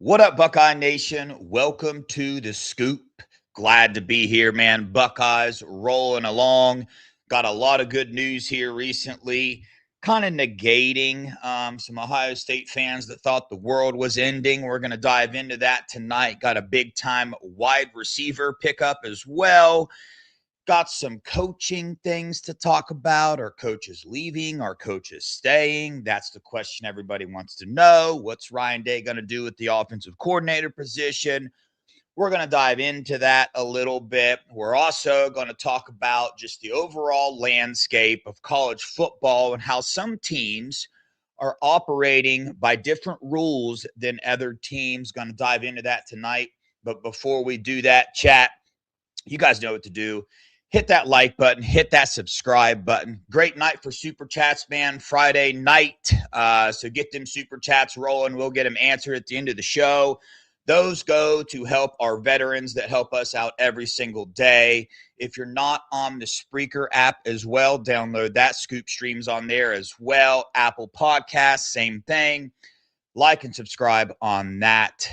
What up, Buckeye Nation? Welcome to the Scoop. Glad to be here, man. Buckeyes rolling along. Got a lot of good news here recently, kind of negating some Ohio State fans that thought the world was ending. We're going to dive into that tonight. Got a big time wide receiver pickup as well. Got some coaching things to talk about. Are coaches leaving? Are coaches staying? That's the question everybody wants to know. What's Ryan Day going to do with the offensive coordinator position? We're going to dive into that a little bit. We're also going to talk about just the overall landscape of college football and how some teams are operating by different rules than other teams. Going to dive into that tonight. But before we do that, chat, you guys know what to do. Hit that like button, hit that subscribe button. Great night for super chats, man. Friday night. So get them super chats rolling. We'll get them answered at the end of the show. Those go to help our veterans that help us out every single day. If you're not on the Spreaker app as well, download that. Scoop streams on there as well. Apple Podcasts, same thing. Like and subscribe on that.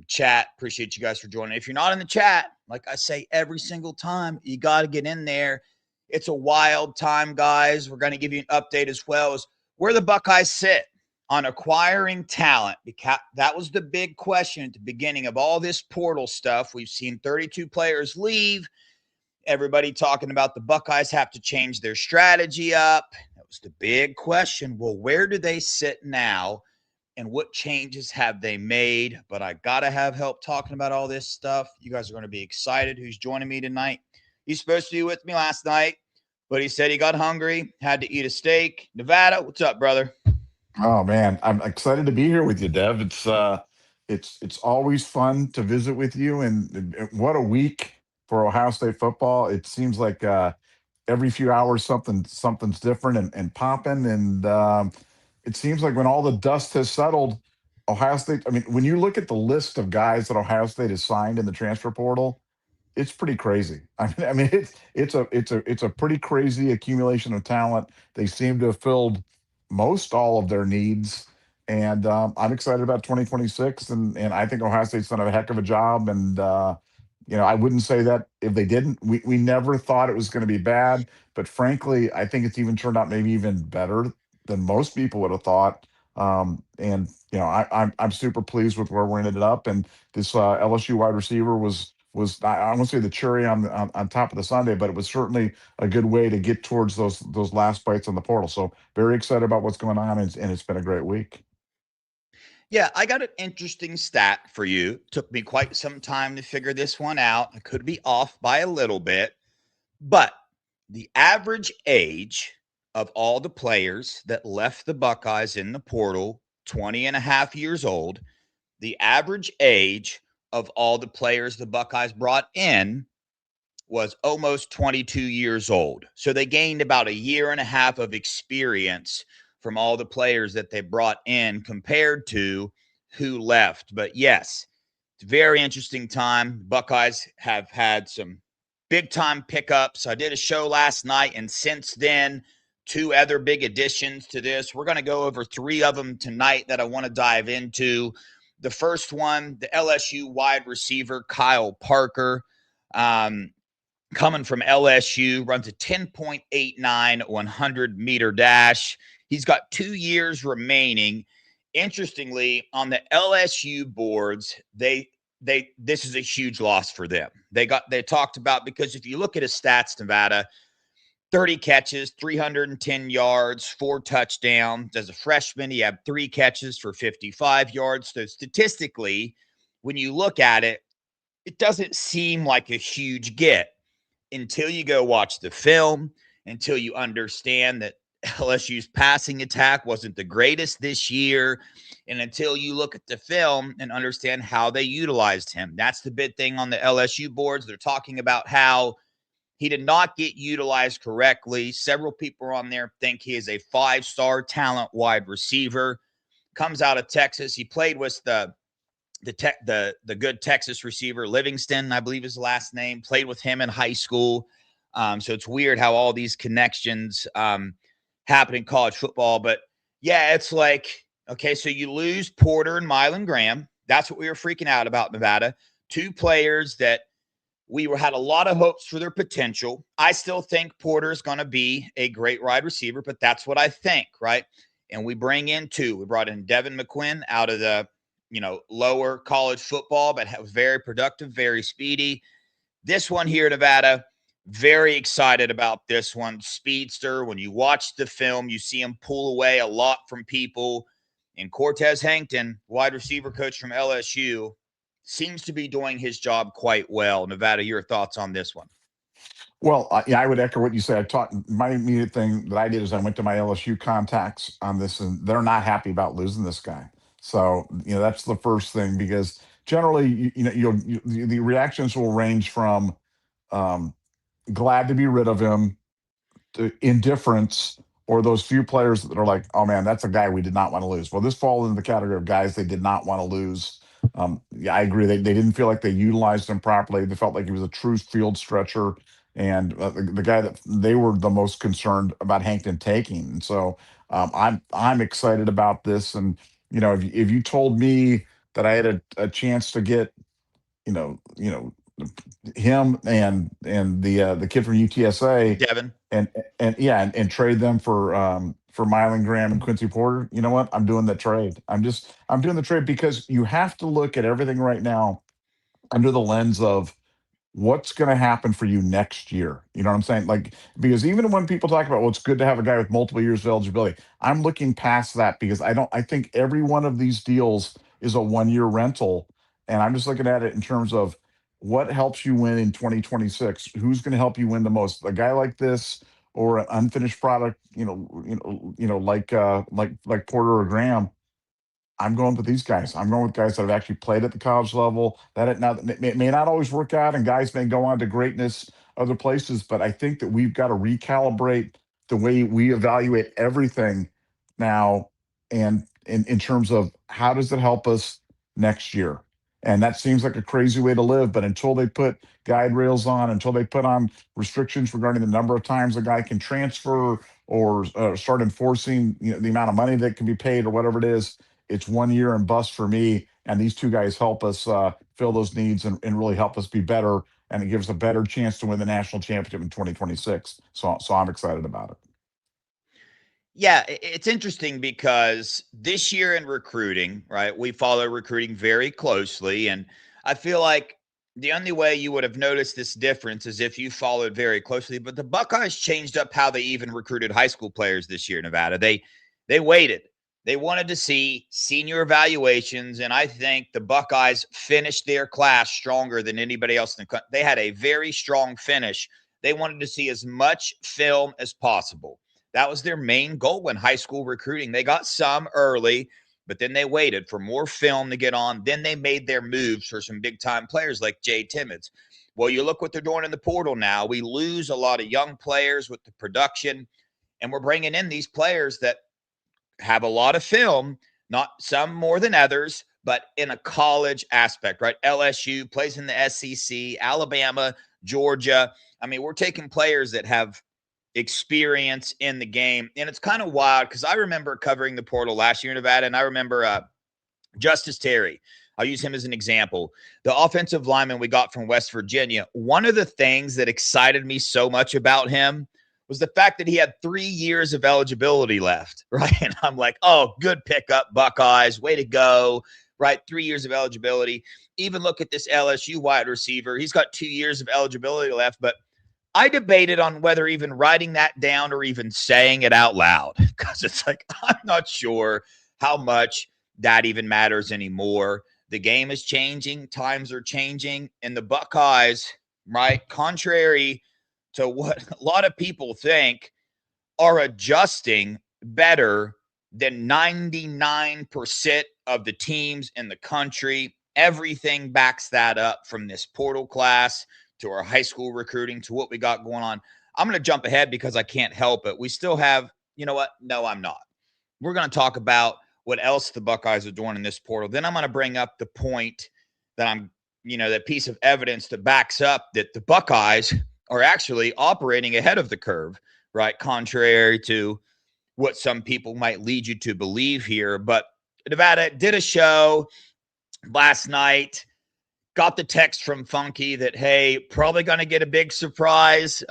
Chat, appreciate you guys for joining. If you're not in the chat, like I say every single time, you got to get in there. It's a wild time, guys. We're going to give you an update as well as where the Buckeyes sit on acquiring talent. Because that was the big question at the beginning of all this portal stuff. We've seen 32 players leave. Everybody talking about the Buckeyes have to change their strategy up. That was the big question. Well, where do they sit now? And what changes have they made? But I got to have help talking about all this stuff. You guys are going to be excited. Who's joining me tonight? He's supposed to be with me last night, but he said he got hungry, had to eat a steak. Nevada, what's up, brother? Oh man, I'm excited to be here with you, Dev. It's always fun to visit with you, and what a week for Ohio State football. It seems like every few hours something's different and popping, and it seems like when all the dust has settled, Ohio State. I mean, when you look at the list of guys that Ohio State has signed in the transfer portal, it's pretty crazy. I mean, it's a pretty crazy accumulation of talent. They seem to have filled most all of their needs, and I'm excited about 2026. And I think Ohio State's done a heck of a job. And I wouldn't say that if they didn't. We never thought it was going to be bad, but frankly, I think it's even turned out maybe even better than most people would have thought. And I'm super pleased with where we ended up. And this LSU wide receiver was I won't say the cherry on top of the sundae, but it was certainly a good way to get towards those last bites on the portal. So very excited about what's going on, and it's been a great week. Yeah, I got an interesting stat for you. Took me quite some time to figure this one out. I could be off by a little bit, but the average age of all the players that left the Buckeyes in the portal, 20 and a half years old, the average age of all the players the Buckeyes brought in was almost 22 years old. So they gained about a year and a half of experience from all the players that they brought in compared to who left. But yes, it's a very interesting time. Buckeyes have had some big time pickups. I did a show last night, and since then, two other big additions to this. We're going to go over three of them tonight that I want to dive into. The first one, the LSU wide receiver, Kyle Parker, coming from LSU, runs a 10.89 100-meter dash. He's got 2 years remaining. Interestingly, on the LSU boards, this is a huge loss for them. They talked about, because if you look at his stats, Nevada, 30 catches, 310 yards, 4 touchdowns. As a freshman, he had 3 catches for 55 yards. So statistically, when you look at it, it doesn't seem like a huge get until you go watch the film, until you understand that LSU's passing attack wasn't the greatest this year, and until you look at the film and understand how they utilized him. That's the big thing on the LSU boards. They're talking about how he did not get utilized correctly. Several people on there think he is a 5-star talent wide receiver. Comes out of Texas. He played with the good Texas receiver, Livingston, I believe his last name. Played with him in high school. So it's weird how all these connections happen in college football. But yeah, it's like, okay, so you lose Porter and Milan Graham. That's what we were freaking out about, Nevada. Two players that had a lot of hopes for their potential. I still think Porter is going to be a great wide receiver, but that's what I think, right? And we bring in two. We brought in Devin McQuinn out of the, lower college football, but was very productive, very speedy. This one here, Nevada, very excited about this one. Speedster. When you watch the film, you see him pull away a lot from people. And Cortez Hankton, wide receiver coach from LSU, seems to be doing his job quite well. Nevada, your thoughts on this one? Well, yeah, I would echo what you said. My immediate thing that I did is I went to my LSU contacts on this, and they're not happy about losing this guy. So, that's the first thing, because generally, the reactions will range from glad to be rid of him, to indifference, or those few players that are like, oh man, that's a guy we did not want to lose. Well, this falls into the category of guys they did not want to lose. Yeah, I agree. They didn't feel like they utilized him properly. They felt like he was a true field stretcher, and the guy that they were the most concerned about Hankton taking. And so I'm excited about this. And if you told me that I had a chance to get you know you know him and the kid from UTSA, Devin. and trade them for Mylan Graham and Quincy Porter, you know what? I'm doing the trade. I'm doing the trade, because you have to look at everything right now under the lens of what's going to happen for you next year. You know what I'm saying? Like, because even when people talk about, well, it's good to have a guy with multiple years of eligibility, I'm looking past that, because I think every one of these deals is a 1-year rental. And I'm just looking at it in terms of what helps you win in 2026. Who's going to help you win the most? A guy like this, or an unfinished product, like Porter or Graham. I'm going with these guys. I'm going with guys that have actually played at the college level. It may not always work out, and guys may go on to greatness other places. But I think that we've got to recalibrate the way we evaluate everything now, and in terms of how does it help us next year. And that seems like a crazy way to live, but until they put guide rails on, until they put on restrictions regarding the number of times a guy can transfer, or start enforcing the amount of money that can be paid, or whatever it is, it's 1 year and bust for me. And these two guys help us fill those needs, and really help us be better. And it gives a better chance to win the national championship in 2026. So I'm excited about it. Yeah, it's interesting because this year in recruiting, right, we follow recruiting very closely. And I feel like the only way you would have noticed this difference is if you followed very closely. But the Buckeyes changed up how they even recruited high school players this year, Nevada. They waited. They wanted to see senior evaluations, and I think the Buckeyes finished their class stronger than anybody else in the country. They had a very strong finish. They wanted to see as much film as possible. That was their main goal in high school recruiting. They got some early, but then they waited for more film to get on. Then they made their moves for some big-time players like Jay Timmons. Well, you look what they're doing in the portal now. We lose a lot of young players with the production, and we're bringing in these players that have a lot of film, not some more than others, but in a college aspect, right? LSU plays in the SEC, Alabama, Georgia. I mean, we're taking players that have experience in the game. And it's kind of wild because I remember covering the portal last year in Nevada, and I remember Justice Terry. I'll use him as an example. The offensive lineman we got from West Virginia, one of the things that excited me so much about him was the fact that he had 3 years of eligibility left, right? And I'm like, oh, good pickup, Buckeyes. Way to go, right? 3 years of eligibility. Even look at this LSU wide receiver. He's got 2 years of eligibility left, but I debated on whether even writing that down or even saying it out loud, because it's like, I'm not sure how much that even matters anymore. The game is changing. Times are changing. And the Buckeyes, right, contrary to what a lot of people think, are adjusting better than 99% of the teams in the country. Everything backs that up, from this portal class to our high school recruiting to what we got going on. I'm going to jump ahead because I can't help it. We still have, you know what? No, I'm not. We're going to talk about what else the Buckeyes are doing in this portal. Then I'm going to bring up the point that that piece of evidence that backs up that the Buckeyes are actually operating ahead of the curve, right? Contrary to what some people might lead you to believe here. But Nevada did a show last night. Got the text from Funky that, hey, probably going to get a big surprise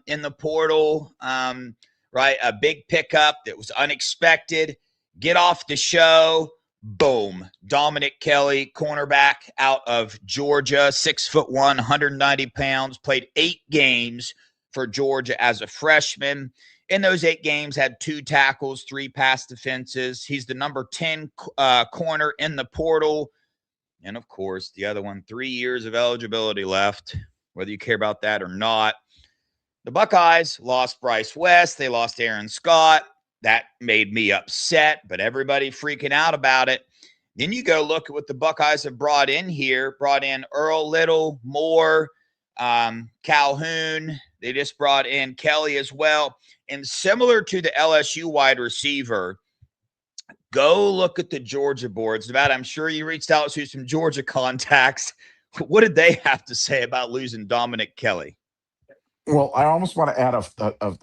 in the portal, right? A big pickup that was unexpected. Get off the show. Boom. Dominic Kelly, cornerback out of Georgia, 6'1", 190 pounds, played 8 games for Georgia as a freshman. In those 8 games, had 2 tackles, 3 pass defenses. He's the number 10 corner in the portal. And of course, the other one, 3 years of eligibility left, whether you care about that or not. The Buckeyes lost Bryce West. They lost Aaron Scott. That made me upset, but everybody freaking out about it. Then you go look at what the Buckeyes have brought in here. Brought in Earl Little, Moore, Calhoun. They just brought in Kelly as well. And similar to the LSU wide receiver, go look at the Georgia boards. Nevada, I'm sure you reached out to some Georgia contacts. What did they have to say about losing Dominic Kelly? Well, I almost want to add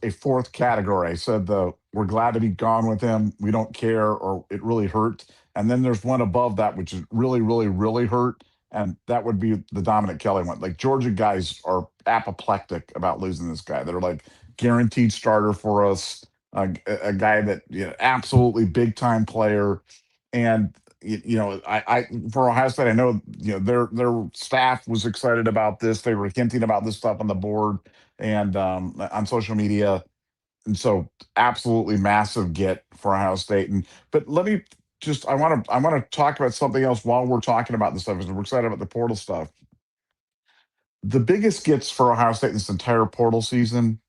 a fourth category. I said we're glad to be gone with him. We don't care, or it really hurt. And then there's one above that, which is really, really, really hurt. And that would be the Dominic Kelly one. Like, Georgia guys are apoplectic about losing this guy. They're like, guaranteed starter for us, a guy that, absolutely big time player. And I for Ohio State, I know their staff was excited about this. They were hinting about this stuff on the board and on social media, and so absolutely massive get for Ohio State. But let me just I want to talk about something else while we're talking about this stuff, because we're excited about the portal stuff. The biggest gets for Ohio State this entire portal season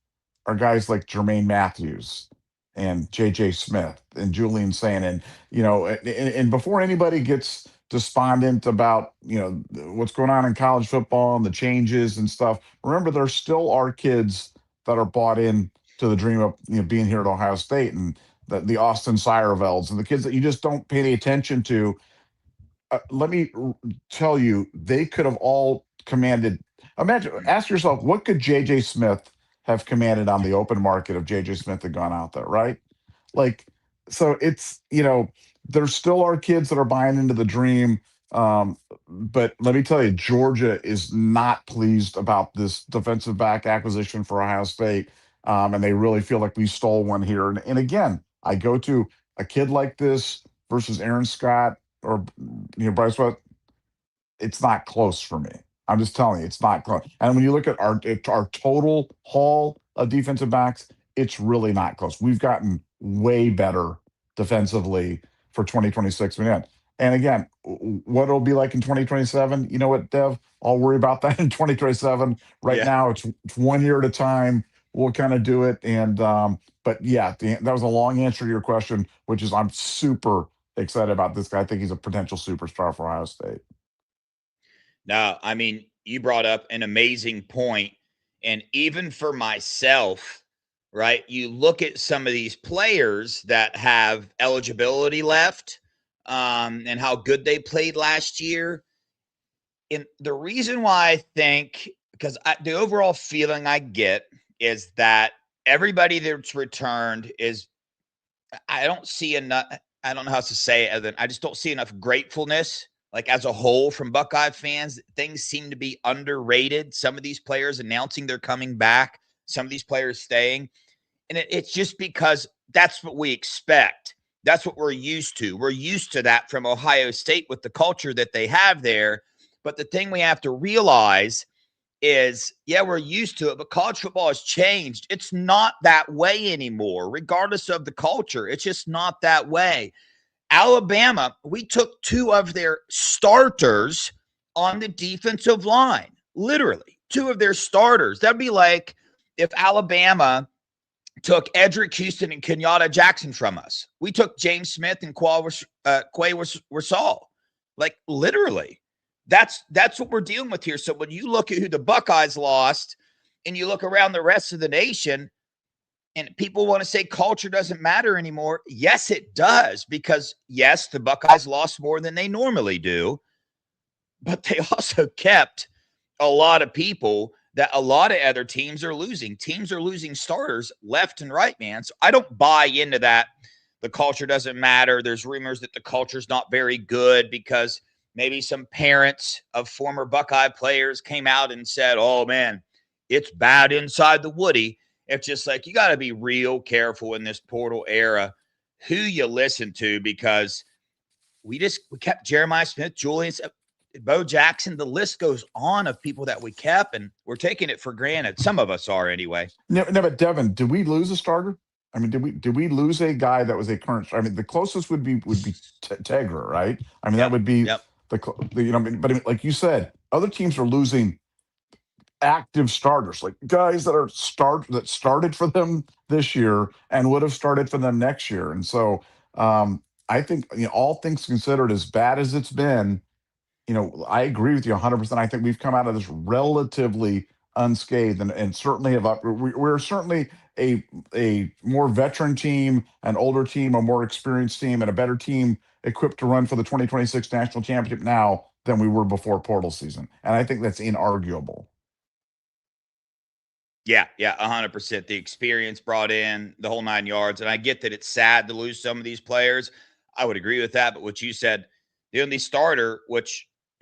are guys like Jermaine Matthews and J.J. Smith and Julian Sain. And before anybody gets despondent about, what's going on in college football and the changes and stuff, remember, there still are kids that are bought in to the dream of, being here at Ohio State, and the Austin Seirevelds and the kids that you just don't pay any attention to. Let me tell you, they could have all commanded. Ask yourself, what could J.J. Smith have commanded on the open market if J.J. Smith had gone out there, right? Like, so it's, there still are kids that are buying into the dream. But let me tell you, Georgia is not pleased about this defensive back acquisition for Ohio State. And they really feel like we stole one here. And again, I go to a kid like this versus Aaron Scott or, Bryce West. It's not close for me. I'm just telling you, it's not close. And when you look at our total haul of defensive backs, it's really not close. We've gotten way better defensively for 2026. And again, what it'll be like in 2027, you know what, Dev? I'll worry about that in 2027. Right now, it's 1 year at a time. We'll kind of do it. And but yeah, that was a long answer to your question, which is I'm super excited about this guy. I think he's a potential superstar for Ohio State. Now, I mean, you brought up an amazing point. And even for myself, right, you look at some of these players that have eligibility left and how good they played last year. And the reason why I think, because the overall feeling I get is that everybody that's returned is, I don't see enough, I don't know how to say it, other than I just don't see enough gratefulness, like as a whole, from Buckeye fans. Things seem to be underrated. Some of these players announcing they're coming back, some of these players staying. And it's just because that's what we expect. That's what we're used to. We're used to that from Ohio State with the culture that they have there. But the thing we have to realize is, yeah, we're used to it, but college football has changed. It's not that way anymore, regardless of the culture. It's just not that way. Alabama, we took 2 of their starters on the defensive line, literally 2 of their starters. That'd be like if Alabama took Edric Houston and Kenyatta Jackson from us. We took James Smith and Quay Wasall. Like, literally. That's what we're dealing with here. So when you look at who the Buckeyes lost and you look around the rest of the nation, and people want to say culture doesn't matter anymore. Yes, it does, because yes, the Buckeyes lost more than they normally do, but they also kept a lot of people that a lot of other teams are losing. Teams are losing starters left and right, man. So I don't buy into that. The culture doesn't matter. There's rumors that the culture's not very good because maybe some parents of former Buckeye players came out and said, oh man, it's bad inside the Woody. It's just like you got to be real careful in this portal era who you listen to, because we kept Jeremiah Smith, Julius, Bo Jackson. The list goes on of people that we kept, and we're taking it for granted. Some of us are anyway. No, but Devin, did we lose a starter? I mean, did we lose a guy that was a current? I mean, the closest would be Tegra, right? I mean, that would be Yep. but I mean, like you said, other teams are losing active starters, like guys that started for them this year and would have started for them next year. And so I think, all things considered, as bad as it's been, I agree with you 100%. I think we've come out of this relatively unscathed, and certainly we're certainly a more veteran team, an older team, a more experienced team, and a better team equipped to run for the 2026 national championship now than we were before portal season. And I think that's inarguable. Yeah, 100%. The experience brought in the whole 9 yards. And I get that it's sad to lose some of these players. I would agree with that. But what you said, the only starter,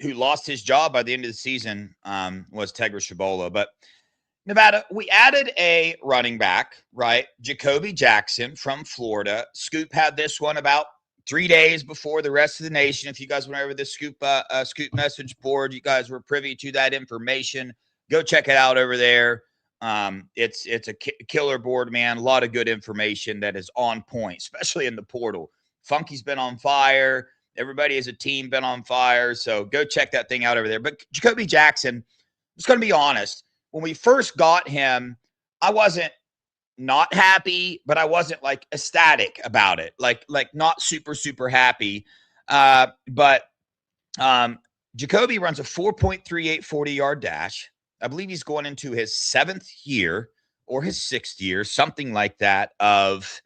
who lost his job by the end of the season, was Tegra Shabola. But Nevada, we added a running back, right? Jacoby Jackson from Florida. Scoop had this one about 3 days before the rest of the nation. If you guys went over the Scoop message board, you guys were privy to that information. Go check it out over there. It's a killer board, man. A lot of good information that is on point, especially in the portal. Funky's been on fire. Everybody as a team been on fire. So go check that thing out over there. But Jacoby Jackson, I'm just going to be honest. When we first got him, I wasn't not happy, but I wasn't like ecstatic about it. Like not super, super happy. But Jacoby runs a 4.38 40-yard dash. I believe he's going into his 7th year or his 6th year, something like that, of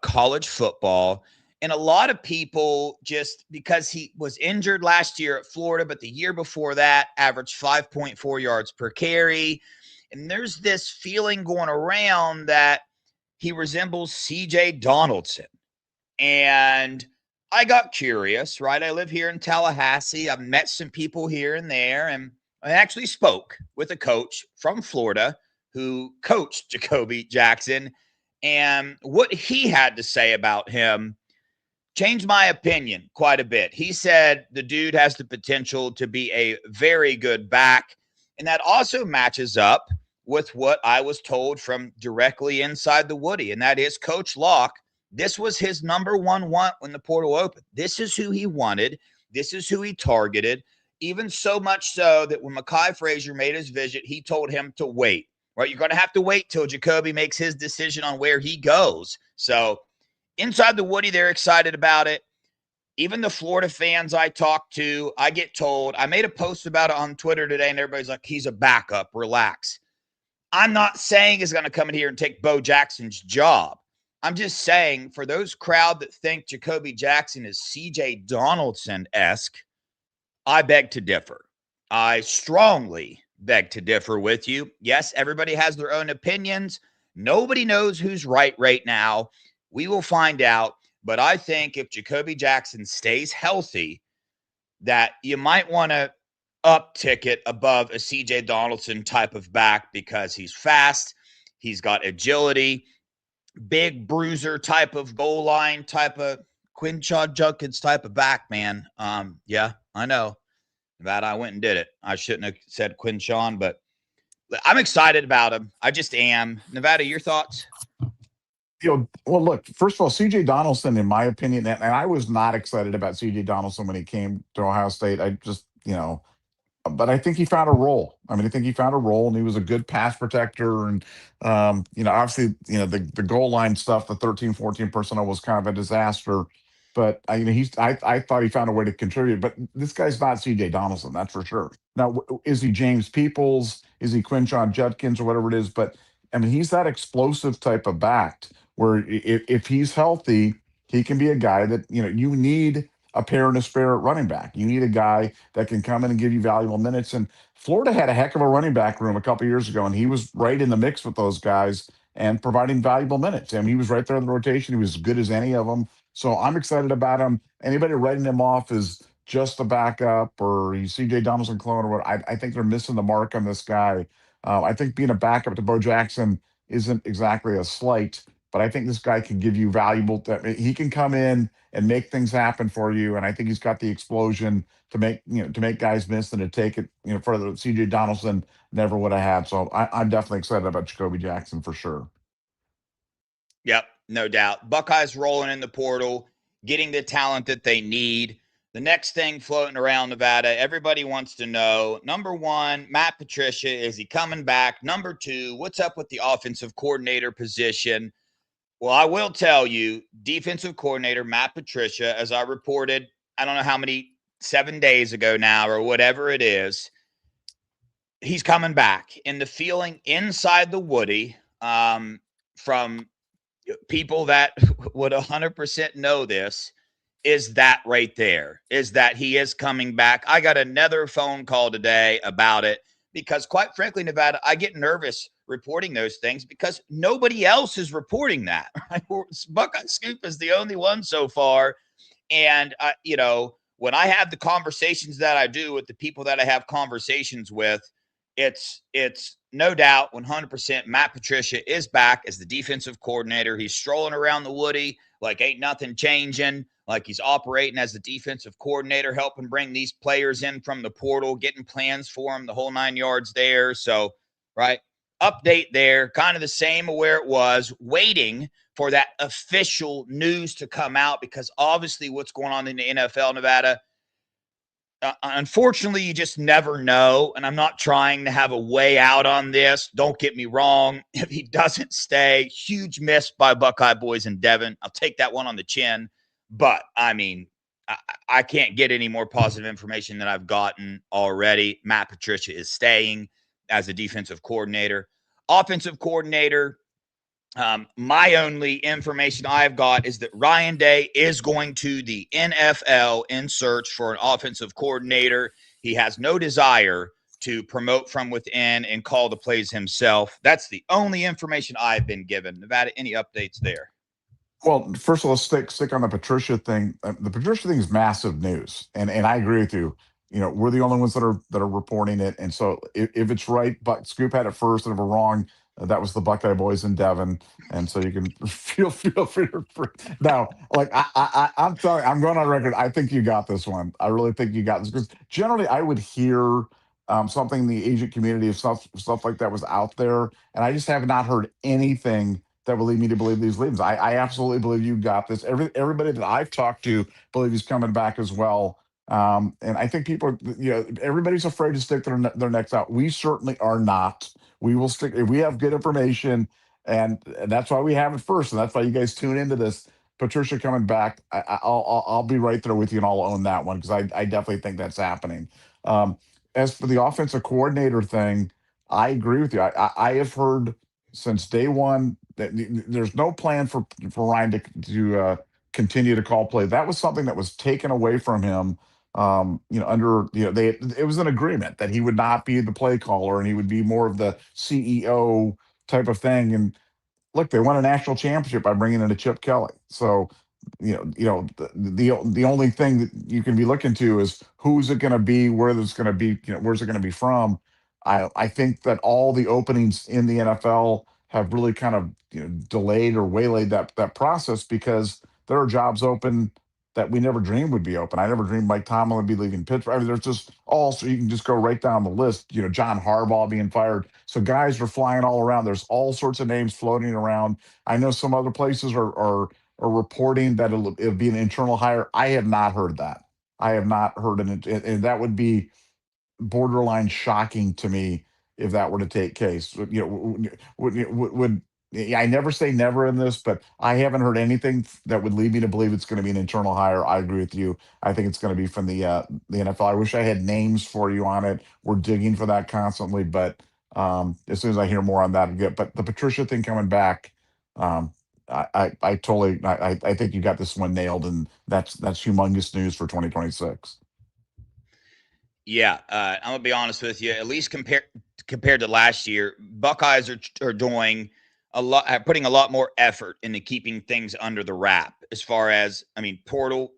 college football. And a lot of people, just because he was injured last year at Florida, but the year before that averaged 5.4 yards per carry. And there's this feeling going around that he resembles CJ Donaldson. And I got curious, right? I live here in Tallahassee. I've met some people here and there, and I actually spoke with a coach from Florida who coached Jacoby Jackson, and what he had to say about him changed my opinion quite a bit. He said the dude has the potential to be a very good back, and that also matches up with what I was told from directly inside the Woody, and that is Coach Locke. This was his number one want when the portal opened. This is who he wanted. This is who he targeted. Even so much so that when Mekhi Frazier made his visit, he told him to wait. Right? You're going to have to wait till Jacoby makes his decision on where he goes. So inside the Woody, they're excited about it. Even the Florida fans I talked to, I get told, I made a post about it on Twitter today, and everybody's like, he's a backup. Relax. I'm not saying he's going to come in here and take Bo Jackson's job. I'm just saying, for those crowd that think Jacoby Jackson is CJ Donaldson-esque, I beg to differ. I strongly beg to differ with you. Yes, everybody has their own opinions. Nobody knows who's right now. We will find out. But I think if Jacoby Jackson stays healthy, that you might want to uptick it above a CJ Donaldson type of back, because he's fast. He's got agility, big bruiser type of goal line type of Quinshon Judkins type of back, man. Yeah, I know. That I went and did it. I shouldn't have said Quinshon, but I'm excited about him. I just am. Nevada, your thoughts? Well, look, first of all, CJ Donaldson, in my opinion, and I was not excited about CJ Donaldson when he came to Ohio State. I just, but I think he found a role. I mean, I think he found a role, and he was a good pass protector. And, obviously, the goal line stuff, the 13-14 personnel was kind of a disaster. But I thought he found a way to contribute. But this guy's not C.J. Donaldson, that's for sure. Now, is he James Peoples? Is he Quinshon Judkins or whatever it is? But I mean, he's that explosive type of back where if he's healthy, he can be a guy that you need a pair and a spare at running back. You need a guy that can come in and give you valuable minutes. And Florida had a heck of a running back room a couple of years ago, and he was right in the mix with those guys and providing valuable minutes. I mean, he was right there in the rotation. He was as good as any of them. So I'm excited about him. Anybody writing him off as just a backup or he's CJ Donaldson clone or what, I think they're missing the mark on this guy. I think being a backup to Bo Jackson isn't exactly a slight, but I think this guy can give you valuable. He can come in and make things happen for you, and I think he's got the explosion to make guys miss and to take it further. CJ Donaldson never would have had. So I'm definitely excited about Jacoby Jackson for sure. Yep, no doubt. Buckeyes rolling in the portal, getting the talent that they need. The next thing floating around Nevada, everybody wants to know, number one, Matt Patricia, is he coming back? Number two, what's up with the offensive coordinator position? Well, I will tell you, defensive coordinator Matt Patricia, as I reported, I don't know how many, 7 days ago now or whatever it is, he's coming back. And the feeling inside the Woody from people that would 100% know this is that right there, is that he is coming back. I got another phone call today about it because, quite frankly, Nevada, I get nervous reporting those things because nobody else is reporting that. Right? Buckeye Scoop is the only one so far. And, when I have the conversations that I do with the people that I have conversations with, it's no doubt 100% Matt Patricia is back as the defensive coordinator. He's strolling around the Woody like ain't nothing changing, like he's operating as the defensive coordinator, helping bring these players in from the portal, getting plans for them, the whole 9 yards there. So, right, update there, kind of the same where it was, waiting for that official news to come out because obviously what's going on in the NFL, Nevada, unfortunately, you just never know. And I'm not trying to have a way out on this. Don't get me wrong. If he doesn't stay, huge miss by Buckeye boys in Devon. I'll take that one on the chin. But I mean, I can't get any more positive information than I've gotten already. Matt Patricia is staying as a defensive coordinator. Offensive coordinator, my only information I've got is that Ryan Day is going to the NFL in search for an offensive coordinator. He has no desire to promote from within and call the plays himself. That's the only information I've been given. Nevada, any updates there? Well, first of all, let's stick on the Patricia thing. The Patricia thing is massive news, and I agree with you. We're the only ones that are reporting it, and so if it's right, but Scoop had it first, and if we're wrong, that was the Buckeye boys in Devon, and so you can feel free to now. Like I'm telling, I'm going on record. I think you got this one. I really think you got this because generally I would hear something in the agent community of stuff like that was out there, and I just have not heard anything that would lead me to believe these leaves. I absolutely believe you got this. Everybody that I've talked to believe he's coming back as well. And I think people, everybody's afraid to stick their necks out. We certainly are not. We will stick if we have good information, and that's why we have it first, and that's why you guys tune into this. Patricia coming back, I'll be right there with you, and I'll own that one because I definitely think that's happening. As for the offensive coordinator thing, I agree with you. I have heard since day one that there's no plan for Ryan to continue to call play. That was something that was taken away from him. Under it was an agreement that he would not be the play caller and he would be more of the CEO type of thing. And look, they won a national championship by bringing in a Chip Kelly. So, the only thing that you can be looking to is who's it going to be, where it's going to be, where's it going to be from. I think that all the openings in the NFL have really kind of delayed or waylaid that process because there are jobs open that we never dreamed would be open. I never dreamed Mike Tomlin would be leaving Pittsburgh. I mean, there's just also you can just go right down the list. John Harbaugh being fired. So guys are flying all around. There's all sorts of names floating around. I know some other places are reporting that it'll be an internal hire. I have not heard that. I have not heard it, and that would be borderline shocking to me if that were to take case. Would I never say never in this, but I haven't heard anything that would lead me to believe it's going to be an internal hire. I agree with you. I think it's going to be from the NFL. I wish I had names for you on it. We're digging for that constantly, but as soon as I hear more on that, get. But the Patricia thing coming back, I totally I think you got this one nailed, and that's humongous news for 2026. Yeah, I'm gonna be honest with you. At least compared to last year, Buckeyes are doing putting a lot more effort into keeping things under the wrap as far as, I mean, portal,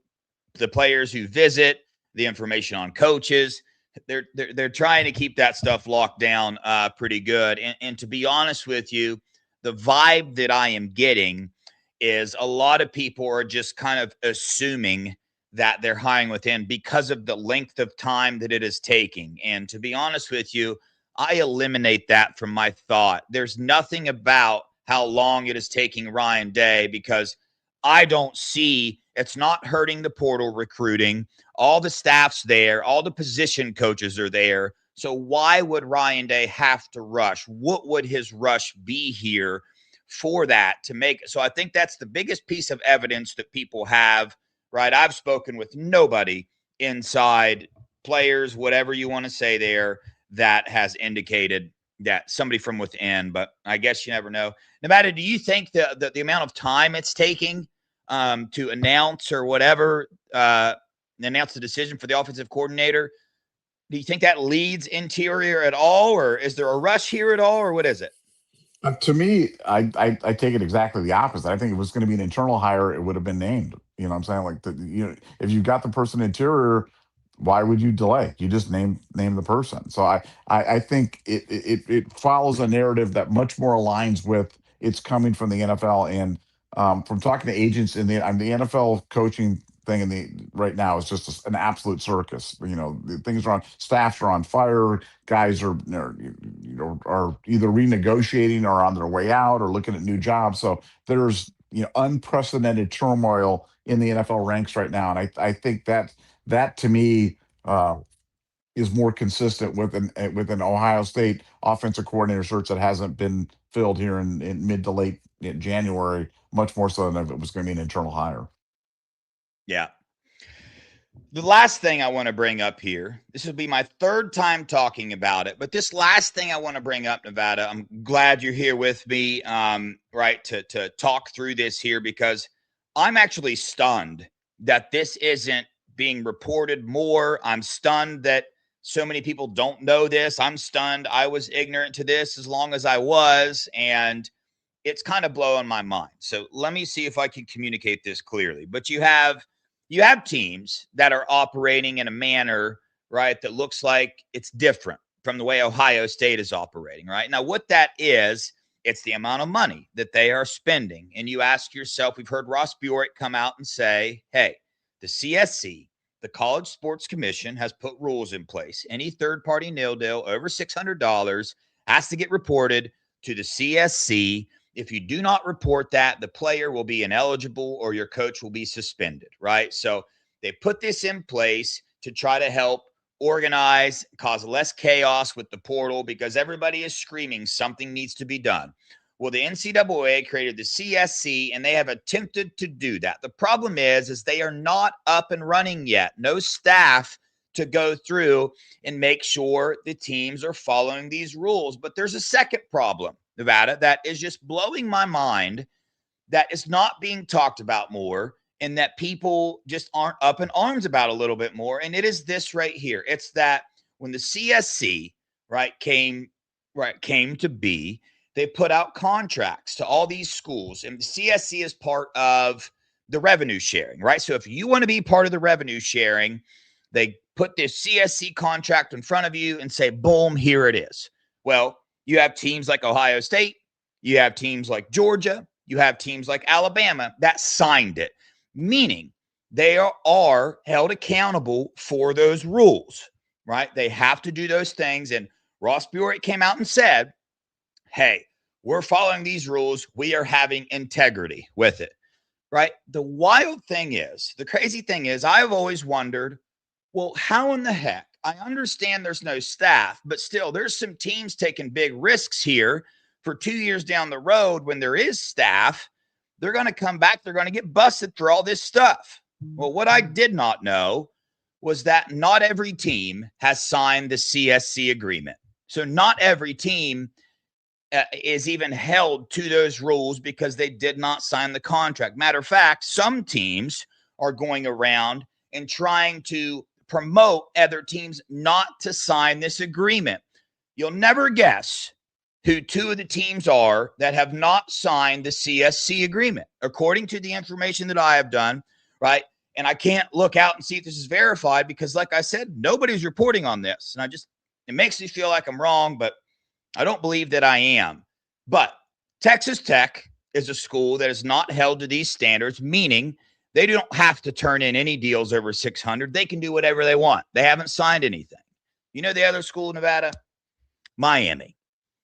the players who visit, the information on coaches. They're trying to keep that stuff locked down pretty good. And to be honest with you, the vibe that I am getting is a lot of people are just kind of assuming that they're hiring within because of the length of time that it is taking. And to be honest with you, I eliminate that from my thought. There's nothing about how long it is taking Ryan Day because I don't see it's not hurting the portal recruiting. All the staff's there, all the position coaches are there. So why would Ryan Day have to rush? What would his rush be here for that to make it? So I think that's the biggest piece of evidence that people have, right? I've spoken with nobody inside, players, whatever you want to say there, that has indicated that somebody from within, but I guess you never know. Nevada, do you think the amount of time it's taking to announce or whatever, announce the decision for the offensive coordinator, do you think that leads interior at all, or is there a rush here at all, or what is it? To me, I take it exactly the opposite. I think if it was going to be an internal hire, it would have been named. You know what I'm saying? Like, if you got the person interior, why would you delay? You just name the person. So I think it follows a narrative that much more aligns with it's coming from the NFL. And from talking to agents in the NFL coaching thing in the right now is just an absolute circus. The things are on, staffs are on fire, guys are either renegotiating or on their way out or looking at new jobs. So there's unprecedented turmoil in the NFL ranks right now, and I think that to me is more consistent with an Ohio State offensive coordinator search that hasn't been filled here in mid to late January, much more so than if it was going to be an internal hire. Yeah. The last thing I want to bring up here, this will be my third time talking about it, but this last thing I want to bring up, Nevada, I'm glad you're here with me, right, to talk through this here, because I'm actually stunned that this isn't being reported more. I'm stunned that so many people don't know this. I'm stunned I was ignorant to this as long as I was, and it's kind of blowing my mind. So let me see if I can communicate this clearly. But you have teams that are operating in a manner, right, that looks like it's different from the way Ohio State is operating, right? Now, what that is, it's the amount of money that they are spending. And you ask yourself, we've heard Ross Bjork come out and say, hey, the CSC, the College Sports Commission, has put rules in place. Any third-party nil-deal over $600 has to get reported to the CSC. If you do not report that, the player will be ineligible or your coach will be suspended, right? So they put this in place to try to help organize, cause less chaos with the portal, because everybody is screaming something needs to be done. Well, the NCAA created the CSC, and they have attempted to do that. The problem is they are not up and running yet. No staff to go through and make sure the teams are following these rules. But there's a second problem, Nevada, that is just blowing my mind, that is not being talked about more, and that people just aren't up in arms about a little bit more. And it is this right here. It's that when the CSC, right, came to be, they put out contracts to all these schools, and the CSC is part of the revenue sharing, right? So if you want to be part of the revenue sharing, they put this CSC contract in front of you and say, boom, here it is. Well, you have teams like Ohio State, you have teams like Georgia, you have teams like Alabama that signed it, meaning they are held accountable for those rules, right? They have to do those things. And Ross Bjork came out and said, hey, we're following these rules. We are having integrity with it, right? The wild thing is, the crazy thing is, I've always wondered, well, how in the heck? I understand there's no staff, but still, there's some teams taking big risks here for 2 years down the road. When there is staff, they're going to come back. They're going to get busted for all this stuff. Well, what I did not know was that not every team has signed the CSC agreement. So not every team is even held to those rules because they did not sign the contract. Matter of fact, some teams are going around and trying to promote other teams not to sign this agreement. You'll never guess who two of the teams are that have not signed the CSC agreement, according to the information that I have done, right? And I can't look out and see if this is verified because, like I said, nobody's reporting on this. And it makes me feel like I'm wrong, but I don't believe that I am. But Texas Tech is a school that is not held to these standards, meaning they don't have to turn in any deals over 600. They can do whatever they want. They haven't signed anything. You know the other school in Nevada? Miami.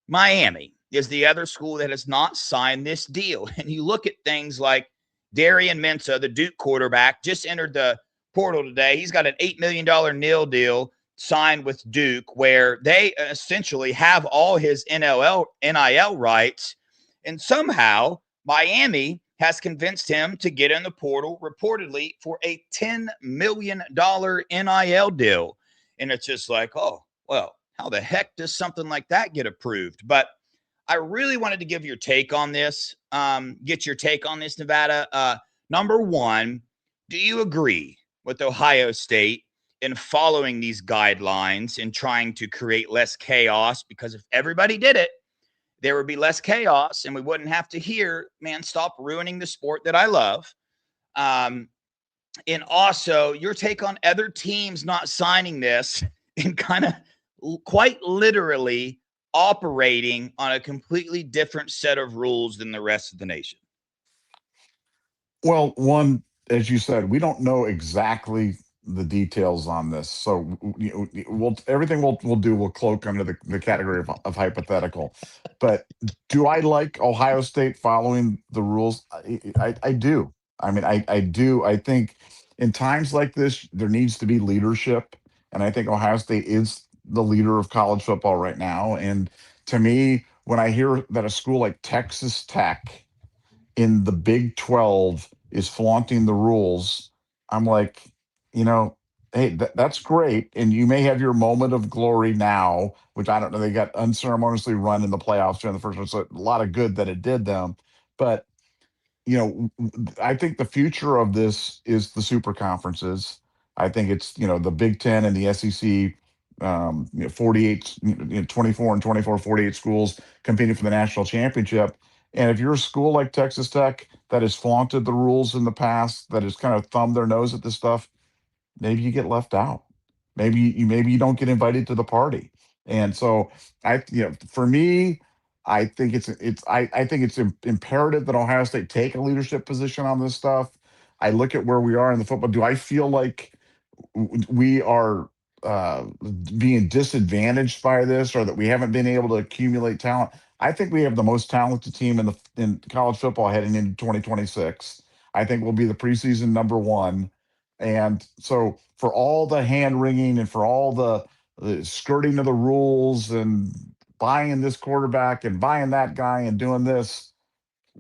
Miami is the other school that has not signed this deal. And you look at things like Darian Mensah, the Duke quarterback, just entered the portal today. He's got an $8 million nil deal signed with Duke, where they essentially have all his NIL rights. And somehow Miami has convinced him to get in the portal, reportedly for a $10 million NIL deal. And it's just like, oh, well, how the heck does something like that get approved? But I really wanted to give your take on this, get your take on this, Nevada. Number one, do you agree with Ohio State in following these guidelines and trying to create less chaos? Because if everybody did it, there would be less chaos and we wouldn't have to hear, man, stop ruining the sport that I love. And also your take on other teams not signing this and kind of quite literally operating on a completely different set of rules than the rest of the nation. Well, one, as you said, we don't know exactly the details on this, so everything we'll do will cloak under the category of hypothetical. But do I like Ohio State following the rules? I do. I mean, I do. I think in times like this, there needs to be leadership, and I think Ohio State is the leader of college football right now. And to me, when I hear that a school like Texas Tech in the Big 12 is flaunting the rules, I'm like, hey, that's great. And you may have your moment of glory now, which I don't know. They got unceremoniously run in the playoffs during the first one. So a lot of good that it did them. But, I think the future of this is the super conferences. I think it's, the Big Ten and the SEC, 48, 24 and 24, 48 schools competing for the national championship. And if you're a school like Texas Tech that has flaunted the rules in the past, that has kind of thumbed their nose at this stuff, maybe you get left out. Maybe you don't get invited to the party. And so for me, I think I think it's imperative that Ohio State take a leadership position on this stuff. I look at where we are in the football. Do I feel like we are being disadvantaged by this, or that we haven't been able to accumulate talent? I think we have the most talented team in college football heading into 2026. I think we'll be the preseason number one. And so for all the hand wringing and for all the skirting of the rules and buying this quarterback and buying that guy and doing this,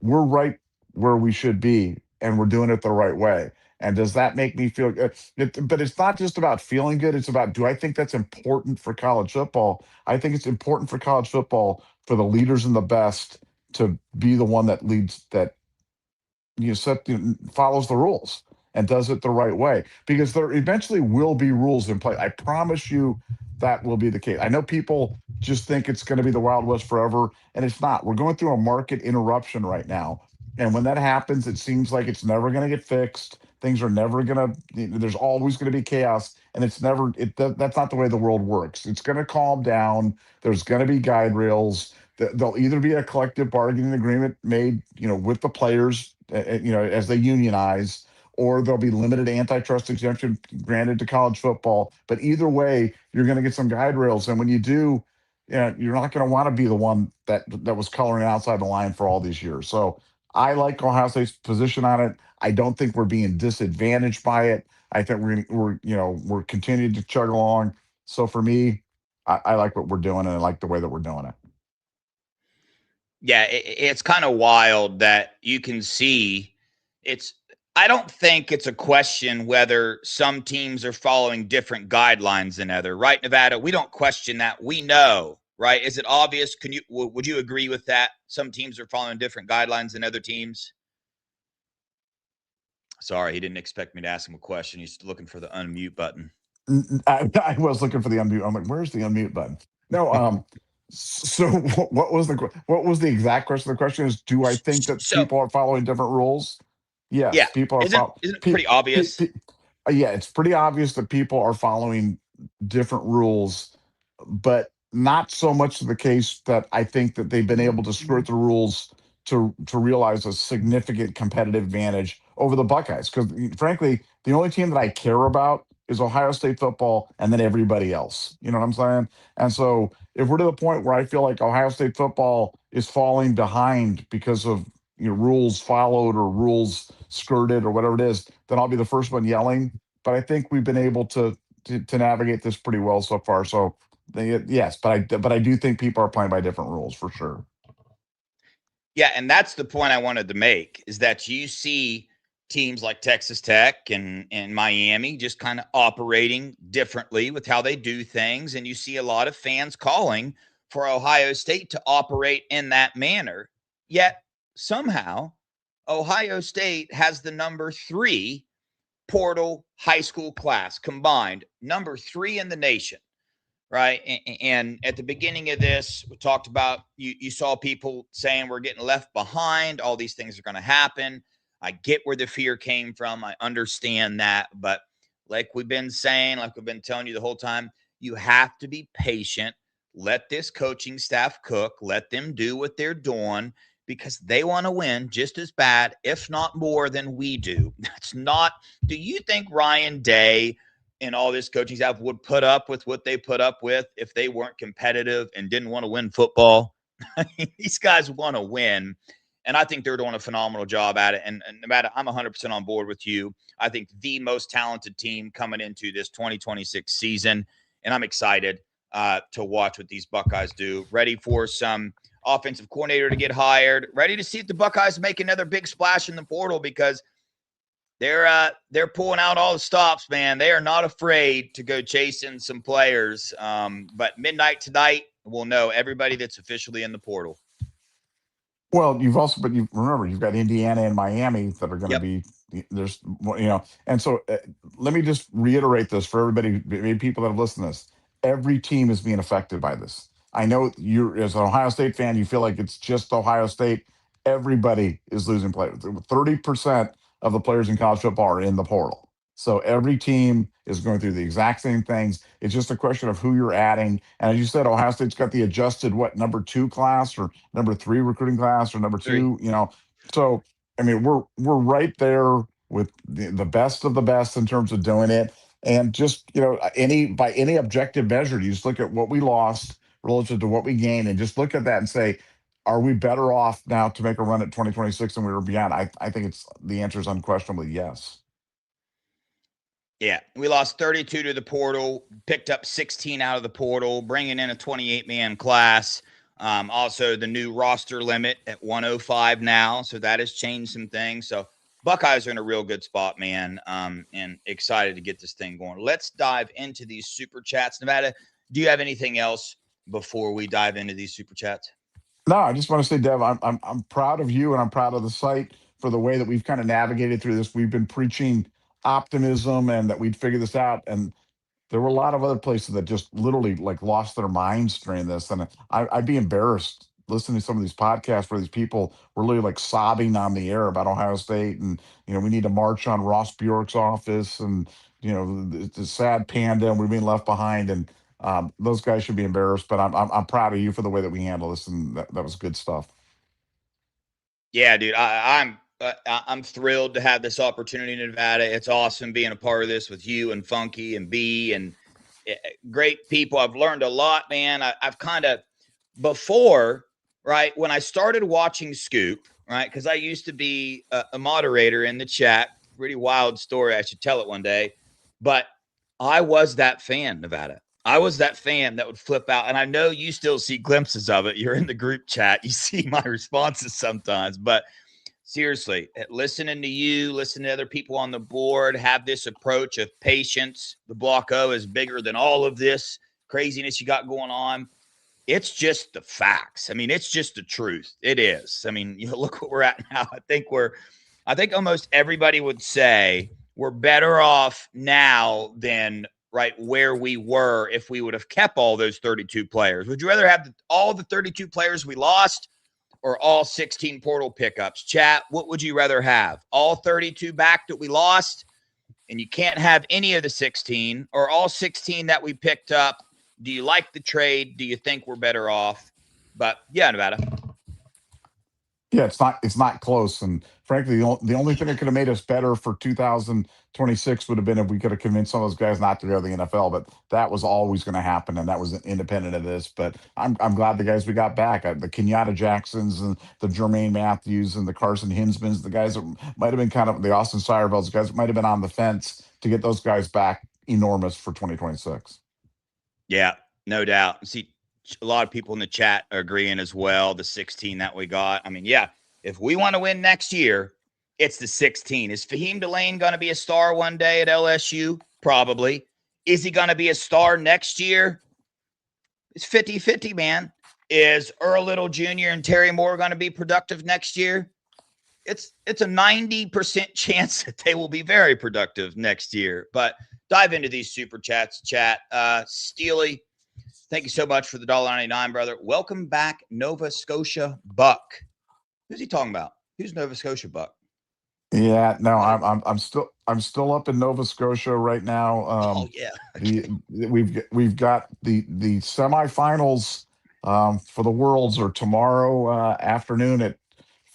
we're right where we should be, and we're doing it the right way. And does that make me feel good? But it's not just about feeling good. It's about, do I think that's important for college football? I think it's important for college football for the leaders and the best to be the one that leads, that follows the rules and does it the right way, because there eventually will be rules in play. I promise you that will be the case. I know people just think it's going to be the Wild West forever, and it's not. We're going through a market interruption right now. And when that happens, it seems like it's never going to get fixed. Things are never going to, there's always going to be chaos. And that's not the way the world works. It's going to calm down. There's going to be guide rails. There'll either be a collective bargaining agreement made, with the players, as they unionize, or there'll be limited antitrust exemption granted to college football. But either way, you're going to get some guide rails. And when you do, you're not going to want to be the one that was coloring outside the line for all these years. So I like Ohio State's position on it. I don't think we're being disadvantaged by it. I think we're continuing to chug along. So for me, I like what we're doing, and I like the way that we're doing it. Yeah, it's kind of wild that you can see it's. I don't think it's a question whether some teams are following different guidelines than other, right, Nevada? We don't question that. We know, right? Is it obvious? Would you agree with that? Some teams are following different guidelines than other teams. Sorry, he didn't expect me to ask him a question. He's looking for the unmute button. I was looking for the unmute. I'm like, where's the unmute button? No, So what was the exact question? The question is, do I think that So people are following different rules? Yes, yeah, people are isn't following. isn't it pretty obvious? Yeah, it's pretty obvious that people are following different rules, but not so much the case that I think that they've been able to skirt the rules to realize a significant competitive advantage over the Buckeyes. Because frankly, the only team that I care about is Ohio State football, and then everybody else. You know what I'm saying? And so if we're to the point where I feel like Ohio State football is falling behind because of rules followed or rules skirted or whatever it is, then I'll be the first one yelling. But I think we've been able to navigate this pretty well so far. So yes, but I do think people are playing by different rules for sure. Yeah, and that's the point I wanted to make is that you see teams like Texas Tech and Miami just kind of operating differently with how they do things. And you see a lot of fans calling for Ohio State to operate in that manner. Yet somehow Ohio State has the number 3 portal high school class combined, number 3 in the nation, right? And at the beginning of this, we talked about you saw people saying we're getting left behind. All these things are going to happen. I get where the fear came from. I understand that. But like we've been saying, like we've been telling you the whole time, you have to be patient. Let this coaching staff cook. Let them do what they're doing because they want to win just as bad, if not more, than we do. That's not. Do you think Ryan Day and all this coaching staff would put up with what they put up with if they weren't competitive and didn't want to win football? These guys want to win. And I think they're doing a phenomenal job at it. And Nevada, I'm 100% on board with you. I think the most talented team coming into this 2026 season. And I'm excited to watch what these Buckeyes do. Ready for some offensive coordinator to get hired. Ready to see if the Buckeyes make another big splash in the portal because they're pulling out all the stops, man. They are not afraid to go chasing some players. But midnight tonight, we'll know everybody that's officially in the portal. Well, but you remember you've got Indiana and Miami that are going to Yep. be there's and so let me just reiterate this for everybody, maybe people that have listened to this. Every team is being affected by this. I know you, as an Ohio State fan, you feel like it's just Ohio State. Everybody is losing players. 30% of the players in college football are in the portal. So every team is going through the exact same things. It's just a question of who you're adding. And as you said, Ohio State's got the adjusted number 2 class or number 3 recruiting class or number 3. 2. So I mean we're right there with the best of the best in terms of doing it. And just any objective measure, you just look at what we lost relative to what we gained, and just look at that and say, are we better off now to make a run at 2026 than we were beyond? I think the answer is unquestionably yes. Yeah, we lost 32 to the portal, picked up 16 out of the portal, bringing in a 28-man class. Also, the new roster limit at 105 now, so that has changed some things. So Buckeyes are in a real good spot, man, and excited to get this thing going. Let's dive into these super chats. Nevada, do you have anything else before we dive into these super chats? No, I just want to say, Dev, I'm proud of you and I'm proud of the site for the way that we've kind of navigated through this. We've been preaching optimism and that we'd figure this out, and there were a lot of other places that just literally like lost their minds during this. And I'd be embarrassed listening to some of these podcasts where these people were literally like sobbing on the air about Ohio State. And, we need to march on Ross Bjork's office and, the sad panda and we're being left behind. And those guys should be embarrassed, but I'm proud of you for the way that we handle this. And that was good stuff. Yeah, dude, I'm thrilled to have this opportunity in Nevada. It's awesome being a part of this with you and Funky and B and great people. I've learned a lot, man. I've kind of before, right, when I started watching Scoop, right, because I used to be a moderator in the chat. Pretty wild story. I should tell it one day, but I was that fan, Nevada. I was that fan that would flip out. And I know you still see glimpses of it. You're in the group chat. You see my responses sometimes. But seriously, listening to you, listen to other people on the board, have this approach of patience. The Block O is bigger than all of this craziness you got going on. It's just the facts. I mean, it's just the truth. It is. I mean, look what we're at now. I think almost everybody would say we're better off now than right, where we were if we would have kept all those 32 players. Would you rather have all the 32 players we lost or all 16 portal pickups? Chat, what would you rather have? All 32 back that we lost, and you can't have any of the 16, or all 16 that we picked up? Do you like the trade? Do you think we're better off? But yeah, Nevada. Yeah, it's not close. And frankly, the only thing that could have made us better for 2026 would have been if we could have convinced some of those guys not to go to the NFL. But that was always going to happen, and that was independent of this. But I'm glad the guys we got back, the Kenyatta Jacksons and the Jermaine Matthews and the Carson Hinsmans, the guys that might have been kind of the Austin Sirevels, guys that might have been on the fence, to get those guys back, enormous for 2026. Yeah, no doubt. See, a lot of people in the chat are agreeing as well. The 16 that we got. I mean, yeah, if we want to win next year, it's the 16. Is Fahim Delane going to be a star one day at LSU? Probably. Is he going to be a star next year? It's 50-50, man. Is Earl Little Jr. and Terry Moore going to be productive next year? It's a 90% chance that they will be very productive next year. But dive into these super chats, chat. Steely, thank you so much for the $1.99, brother. Welcome back, Nova Scotia Buck. Who's he talking about? Who's Nova Scotia Buck? Yeah, no, I'm still up in Nova Scotia right now. Oh yeah, we've got the semifinals for the Worlds are tomorrow afternoon at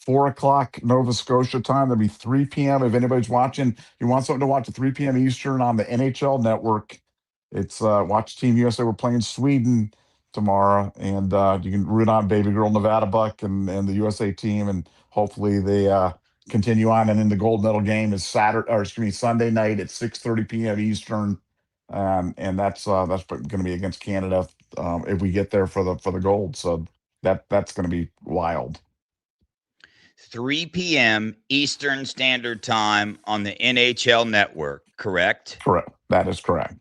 4:00 Nova Scotia time. There'll be 3 p.m. If anybody's watching, you want something to watch at 3 p.m. Eastern on the NHL Network. It's watch Team USA. We're playing Sweden tomorrow, and you can root on baby girl Nevadabuck and the USA team, and hopefully they continue on. And then the gold medal game is Sunday night at 6:30 p.m. Eastern, and that's going to be against Canada if we get there for the gold. So that's going to be wild. 3 p.m. Eastern Standard Time on the NHL Network, correct? Correct. That is correct.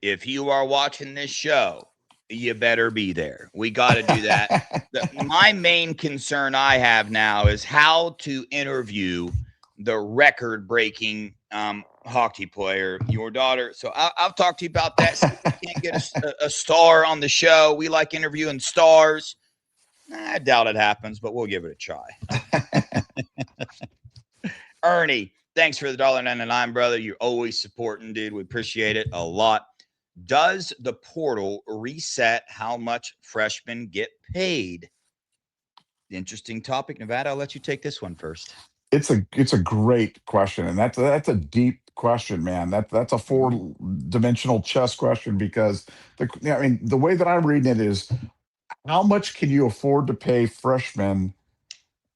If you are watching this show, you better be there. We got to do that. My main concern I have now is how to interview the record-breaking hockey player, your daughter. So I'll talk to you about that. See if we can't get a star on the show. We like interviewing stars. I doubt it happens, but we'll give it a try. Ernie, thanks for the $1.99, brother. You're always supporting, dude. We appreciate it a lot. Does the portal reset how much freshmen get paid? Interesting topic, Nevada. I'll let you take this one first. It's a great question, and that's a deep question, man. That's a 4-dimensional chess question, because the way that I'm reading it is, how much can you afford to pay freshmen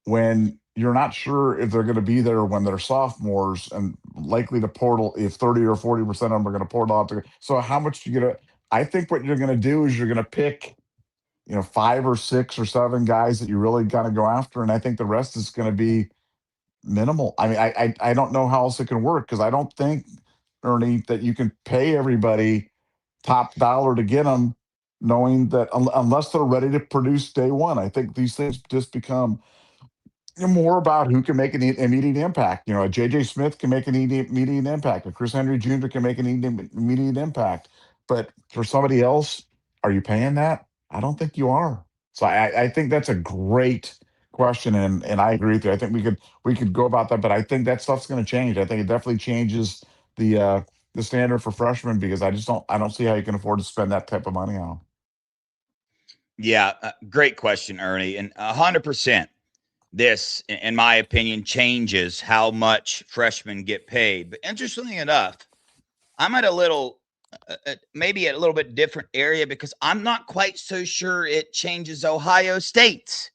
when you're not sure if they're going to be there when they're sophomores, and likely to portal if 30 or 40% of them are going to portal out there. So how much do you get? I think what you're going to do is you're going to pick, 5 or 6 or 7 guys that you really got to go after, and I think the rest is going to be minimal. I mean, I don't know how else it can work, because I don't think, Ernie, that you can pay everybody top dollar to get them, knowing that unless they're ready to produce day one. I think these things just become more about who can make an immediate impact. A J.J. Smith can make an immediate impact. A Chris Henry Jr. can make an immediate impact. But for somebody else, are you paying that? I don't think you are. So I think that's a great question, and I agree with you. I think we could go about that, but I think that stuff's going to change. I think it definitely changes the standard for freshmen, because I don't see how you can afford to spend that type of money on them. Yeah, great question, Ernie, and 100%. This, in my opinion, changes how much freshmen get paid. But interestingly enough, I'm at maybe a little bit different area, because I'm not quite so sure it changes Ohio State's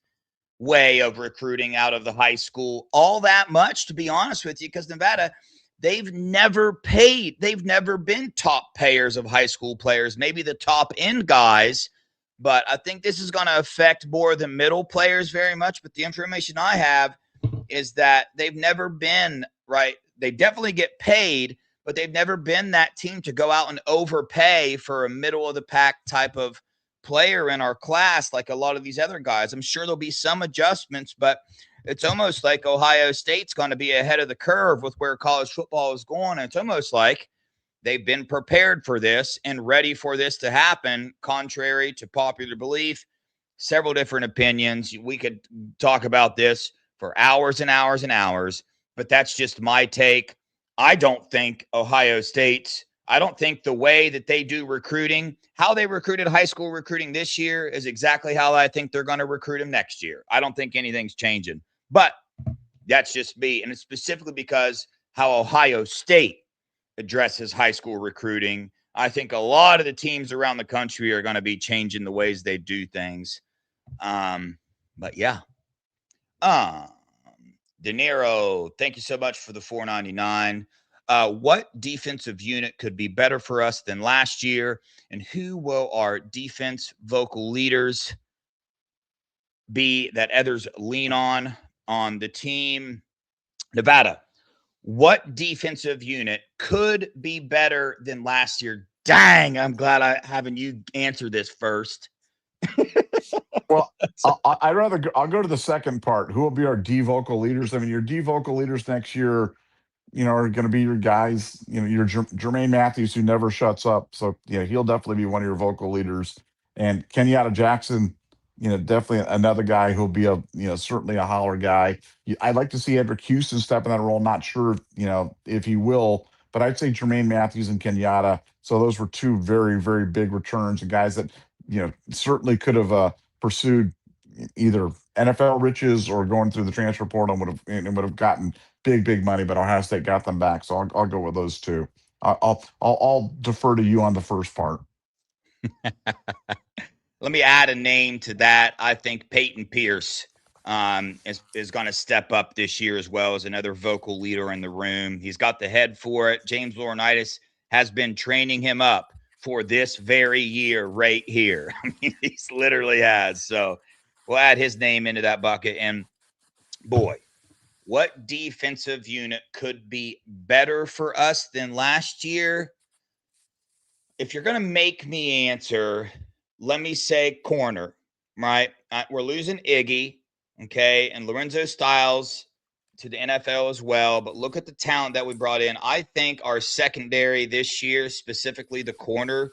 way of recruiting out of the high school all that much, to be honest with you, because Nevada, they've never been top payers of high school players, maybe the top end guys. But I think this is going to affect more the middle players very much. But the information I have is that they've never been, right, they definitely get paid, but they've never been that team to go out and overpay for a middle-of-the-pack type of player in our class like a lot of these other guys. I'm sure there'll be some adjustments, but it's almost like Ohio State's going to be ahead of the curve with where college football is going. And it's almost like they've been prepared for this and ready for this to happen, contrary to popular belief. Several different opinions. We could talk about this for hours and hours and hours, but that's just my take. I don't think I don't think the way that they do recruiting, how they recruited high school recruiting this year is exactly how I think they're going to recruit them next year. I don't think anything's changing, but that's just me. And it's specifically because how Ohio State addresses high school recruiting. I think a lot of the teams around the country are going to be changing the ways they do things. But yeah. Um, De Niro, thank you so much for the $4.99. What defensive unit could be better for us than last year? And who will our defense vocal leaders be that others lean on the team? Nevada, what defensive unit could be better than last year? Dang, I'm glad I having you answer this first. Well, I'll go to the second part. Who will be our D vocal leaders? I mean, your D vocal leaders next year, are going to be your guys. Your Jermaine Matthews, who never shuts up. So yeah, he'll definitely be one of your vocal leaders. And Kenyatta Jackson, definitely another guy who'll be certainly a holler guy. I'd like to see Edric Houston step in that role. Not sure, if he will, but I'd say Jermaine Matthews and Kenyatta. So those were two very, very big returns and guys that certainly could have pursued either NFL riches or going through the transfer portal and would have gotten big money, but Ohio State got them back. So I'll go with those two. I'll defer to you on the first part. Let me add a name to that. I think Peyton Pierce is going to step up this year as well as another vocal leader in the room. He's got the head for it. James Laurinaitis has been training him up for this very year right here. I mean, he literally has. So we'll add his name into that bucket. And boy, what defensive unit could be better for us than last year? If you're going to make me answer, let me say corner, right? We're losing Iggy, okay, and Lorenzo Styles to the NFL as well. But look at the talent that we brought in. I think our secondary this year, specifically the corner,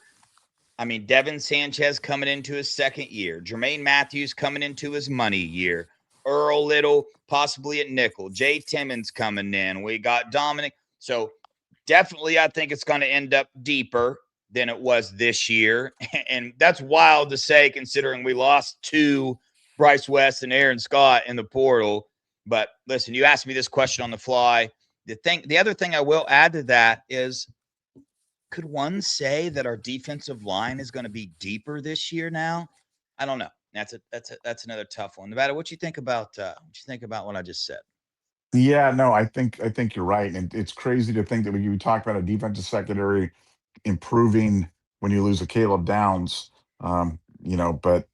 I mean, Devin Sanchez coming into his second year, Jermaine Matthews coming into his money year, Earl Little possibly at nickel, Jay Timmons coming in. We got Dominic. So definitely, I think it's going to end up deeper than it was this year. And that's wild to say considering we lost to Bryce West and Aaron Scott in the portal. But listen, you asked me this question on the fly. The other thing I will add to that is, could one say that our defensive line is going to be deeper this year now? I don't know. That's another tough one. Nevada, what you think about what I just said? Yeah, no, I think you're right, and it's crazy to think that we talk about a defensive secondary improving when you lose a Caleb Downs, but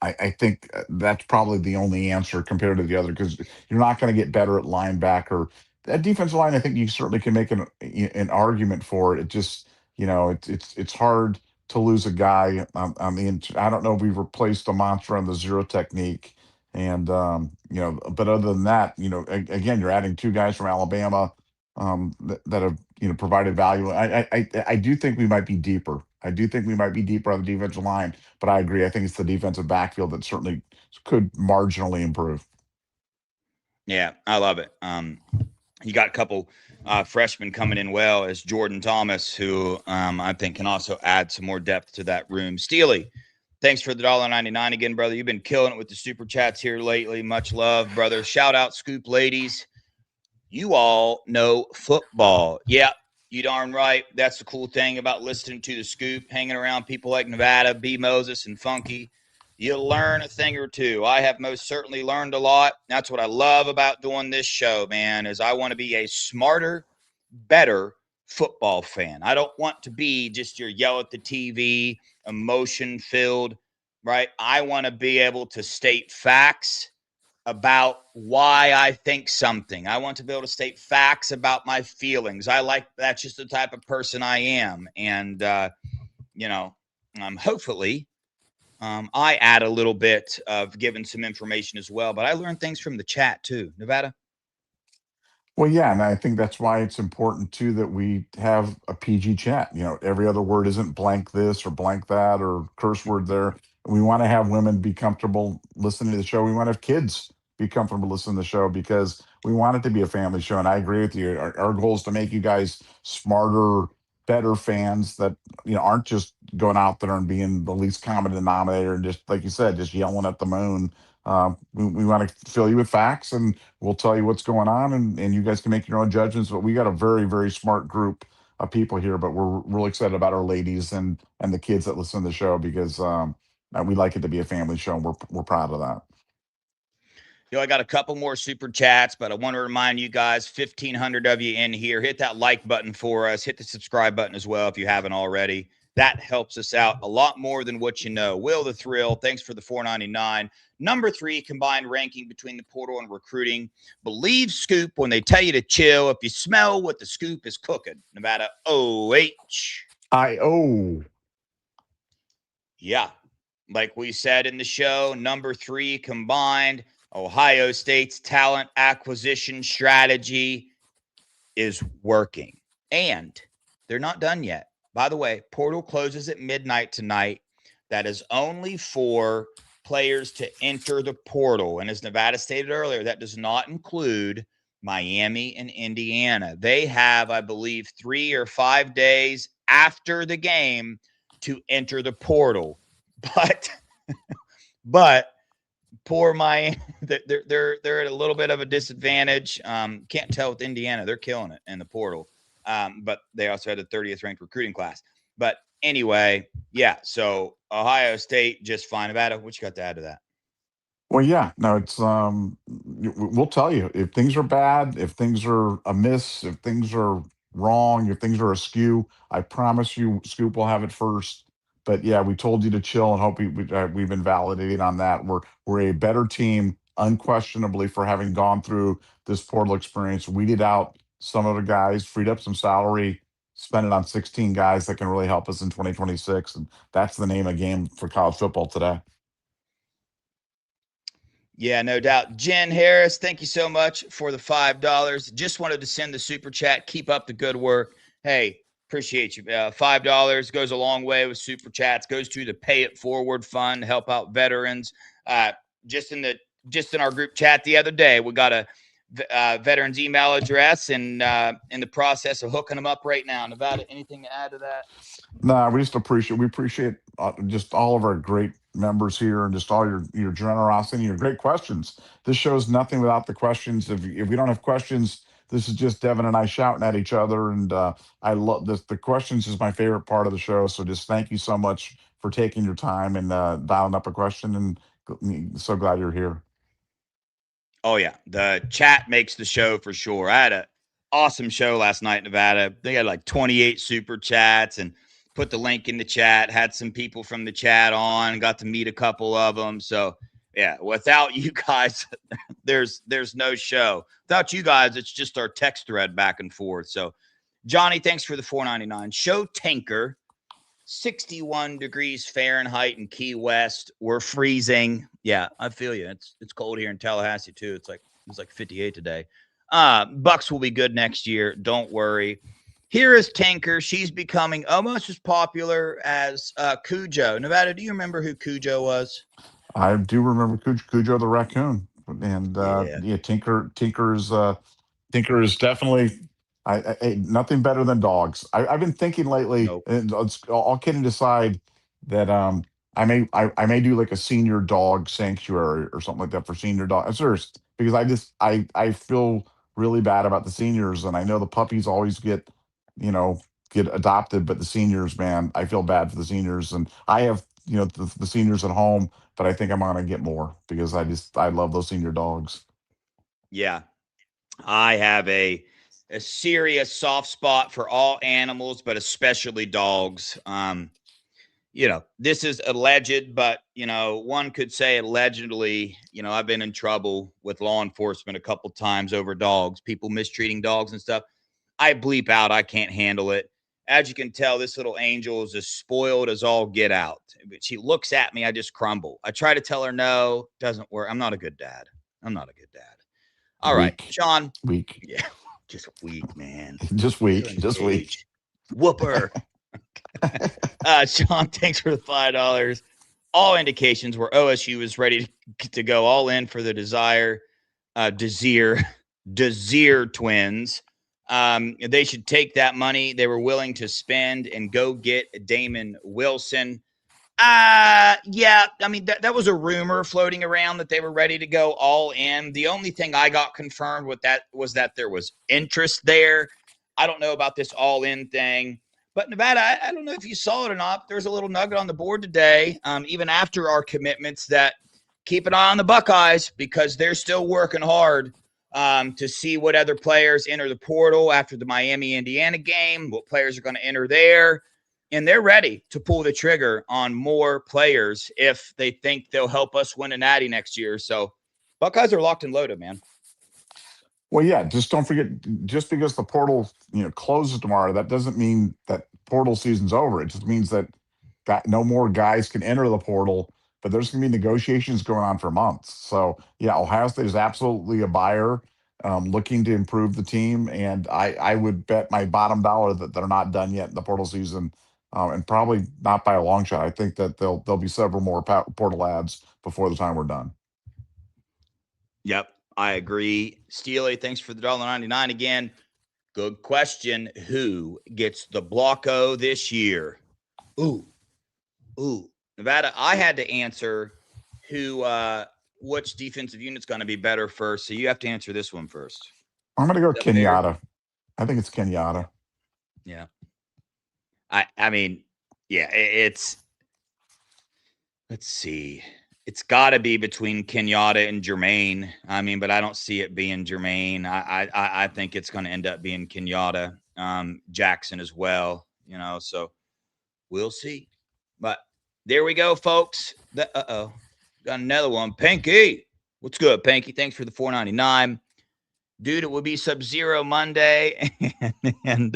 I think that's probably the only answer compared to the other because you're not going to get better at linebacker. That defensive line, I think you certainly can make an argument for it. It just, it's hard to lose a guy. I mean, I don't know if we've replaced the monster on the zero technique, and but other than that, again, you're adding two guys from Alabama that have provided value. I do think we might be deeper. I do think we might be deeper on the defensive line, but I agree. I think it's the defensive backfield that certainly could marginally improve. Yeah, I love it. You got a couple freshmen coming in well as Jordan Thomas, who I think can also add some more depth to that room. Steely, thanks for the $1.99 again, brother. You've been killing it with the super chats here lately. Much love, brother. Shout out, Scoop ladies. You all know football. Yeah, you darn right. That's the cool thing about listening to the Scoop, hanging around people like Nevada, B. Moses, and Funky. You learn a thing or two. I have most certainly learned a lot. That's what I love about doing this show, man, is I want to be a smarter, better football fan. I don't want to be just your yell at the TV, emotion-filled, right? I want to be able to state facts about why I think something. I want to be able to state facts about my feelings. That's just the type of person I am. And, hopefully I add a little bit of giving some information as well, but I learned things from the chat too. Nevada? Well, yeah, and I think that's why it's important too that we have a PG chat. Every other word isn't blank this or blank that or curse word there. We want to have women be comfortable listening to the show. We want to have kids be comfortable listening to the show because we want it to be a family show. And I agree with you. Our goal is to make you guys smarter, better fans that aren't just going out there and being the least common denominator and just like you said, just yelling at the moon. We want to fill you with facts and we'll tell you what's going on and you guys can make your own judgments. But we got a very, very smart group of people here, but we're really excited about our ladies and the kids that listen to the show because we like it to be a family show and we're proud of that. I got a couple more super chats, but I want to remind you guys, 1,500 of you in here, hit that like button for us. Hit the subscribe button as well if you haven't already. That helps us out a lot more than what you know. Will the Thrill, thanks for the $4.99. Number 3, combined ranking between the portal and recruiting. Believe Scoop when they tell you to chill. If you smell what the Scoop is cooking. Nevada OH. I-O. Yeah. Like we said in the show, number 3 combined. Ohio State's talent acquisition strategy is working. And they're not done yet. By the way, portal closes at midnight tonight. That is only for players to enter the portal. And as Nevada stated earlier, that does not include Miami and Indiana. They have, I believe, 3 or 5 days after the game to enter the portal. But poor Miami, they're at a little bit of a disadvantage. Can't tell with Indiana, they're killing it in the portal. But they also had the 30th ranked recruiting class. But anyway, yeah. So Ohio State just fine. Nevada, what you got to add to that? Well, yeah, no, it's we'll tell you if things are bad, if things are amiss, if things are wrong, if things are askew. I promise you, Scoop will have it first. But yeah, we told you to chill and hope we've been validated on that. We're a better team, unquestionably, for having gone through this portal experience. Weeded out some of the guys, freed up some salary, spent it on 16 guys that can really help us in 2026, and that's the name of the game for college football today. Yeah, no doubt. Jen Harris, thank you so much for the $5. Just wanted to send the super chat. Keep up the good work. Hey, appreciate you. $5 goes a long way with super chats. Goes to the Pay It Forward Fund to help out veterans. Just in our group chat the other day, we got a veterans email address and in the process of hooking them up right now. Nevada, anything to add to that? No, we appreciate just all of our great members here and just all your generosity, your great questions. This show's nothing without the questions. If we don't have questions, this is just Devin and I shouting at each other. And I love this. The questions is my favorite part of the show. So just thank you so much for taking your time and dialing up a question. And so glad you're here. Oh yeah, the chat makes the show for sure. I had an awesome show last night in Nevada. They had like 28 super chats and put the link in the chat. Had some people from the chat on. Got to meet a couple of them. So yeah, without you guys, there's no show. Without you guys, it's just our text thread back and forth. So Johnny, thanks for the $4.99. Show Tanker. 61 degrees Fahrenheit in Key West. We're freezing. Yeah, I feel you. It's cold here in Tallahassee too. It's like 58 today. Bucks will be good next year. Don't worry. Here is Tinker. She's becoming almost as popular as Cujo. Nevada, do you remember who Cujo was? I do remember Cujo the raccoon, and Yeah. yeah, Tinker is definitely nothing better than dogs. I've been thinking lately, Nope. and all kidding aside, that I may do like a senior dog sanctuary or something like that for senior dog. I'm serious because I feel really bad about the seniors, and I know the puppies always you know get adopted, but the seniors, man, I feel bad for the seniors, and I have the seniors at home, but I think I'm gonna get more because I love those senior dogs. Yeah. I have a serious soft spot for all animals, but especially dogs. This is alleged, but, one could say allegedly, I've been in trouble with law enforcement a couple times over dogs, people mistreating dogs and stuff. I bleep out. I can't handle it. As you can tell, this little angel is as spoiled as all get out. She looks at me. I just crumble. I try to tell her no, doesn't work. I'm not a good dad. I'm not a good dad. All right, Weak, Sean. weak. Yeah. Just weak, man. Just weak. Whooper. Sean, thanks for the $5. All indications were OSU is ready to go all in for the Desire twins. They should take that money they were willing to spend and go get Damon Wilson. Yeah, I mean, that was a rumor floating around that they were ready to go all in. The only thing I got confirmed with that was that there was interest there. I don't know about this all in thing. But Nevada, I don't know if you saw it or not. There's a little nugget on the board today, even after our commitments, that keep an eye on the Buckeyes because they're still working hard to see what other players enter the portal after the Miami-Indiana game, what players are going to enter there. And they're ready to pull the trigger on more players if they think they'll help us win a natty next year. So Buckeyes are locked and loaded, man. Well, yeah, just don't forget, just because the portal, closes tomorrow, that doesn't mean that portal season's over. It just means that no more guys can enter the portal, but there's going to be negotiations going on for months. So, yeah, Ohio State is absolutely a buyer looking to improve the team. And I would bet my bottom dollar that they're not done yet in the portal season, and probably not by a long shot. I think that there'll be several more portal ads before the time we're done. Yep. I agree. Steely, thanks for the $1.99 again. Good question. Who gets the Blocko this year? Ooh. Nevada, I had to answer which defensive unit's going to be better first. So you have to answer this one first. I'm going to go Kenyatta. I think it's Kenyatta. Yeah. I mean, yeah, let's see. It's got to be between Kenyatta and Jermaine. I mean, but I don't see it being Jermaine. I think it's going to end up being Kenyatta, Jackson as well. So we'll see. But there we go, folks. Got another one. Pinky, what's good, Pinky? Thanks for the $4.99, dude. It will be Sub-Zero Monday, and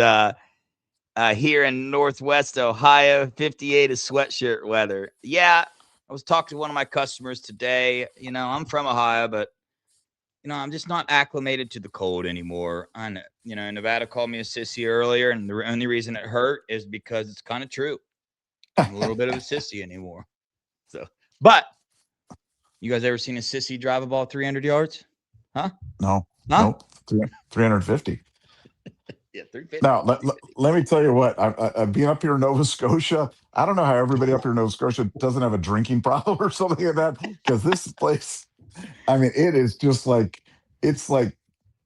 here in Northwest Ohio, 58 is sweatshirt weather. Yeah. I was talking to one of my customers today. I'm from Ohio, but, I'm just not acclimated to the cold anymore. I know, Nevada called me a sissy earlier, and the only reason it hurt is because it's kind of true. I'm a little bit of a sissy anymore. So, but you guys ever seen a sissy drive a ball 300 yards? Huh? No. Nope. 350. Yeah, 350. Now, let me tell you what, I've been up here in Nova Scotia. I don't know how everybody up here in Nova Scotia doesn't have a drinking problem or something like that, because this place, I mean, it is just like, it's like,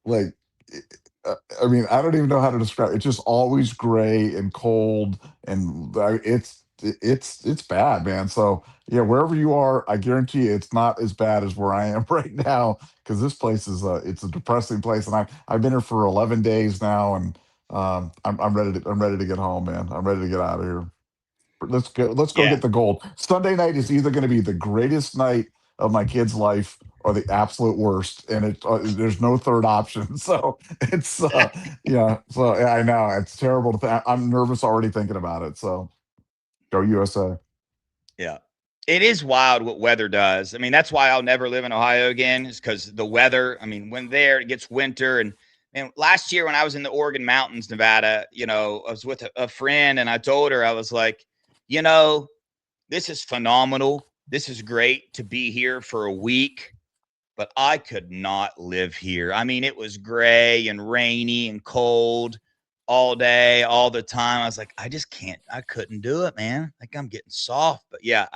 I mean, I don't even know how to describe it. It's just always gray and cold, and it's bad, man. So, yeah, wherever you are, I guarantee you it's not as bad as where I am right now, because this place is it's a depressing place, and I've been here for 11 days now, and I'm ready to get home, man. I'm ready to get out of here. Let's go get the gold. Sunday night is either going to be the greatest night of my kid's life or the absolute worst, and there's no third option. So it's yeah. So I know it's terrible to think. I'm nervous already thinking about it. So go USA. Yeah. It is wild what weather does. I mean, that's why I'll never live in Ohio again, is because the weather. I mean, when it gets winter, and last year when I was in the Oregon mountains, Nevada, I was with a friend, and I told her, I was like, this is phenomenal. This is great to be here for a week, but I could not live here. I mean, it was gray and rainy and cold all day, all the time. I was like, I just can't. I couldn't do it, man. Like, I'm getting soft. But yeah,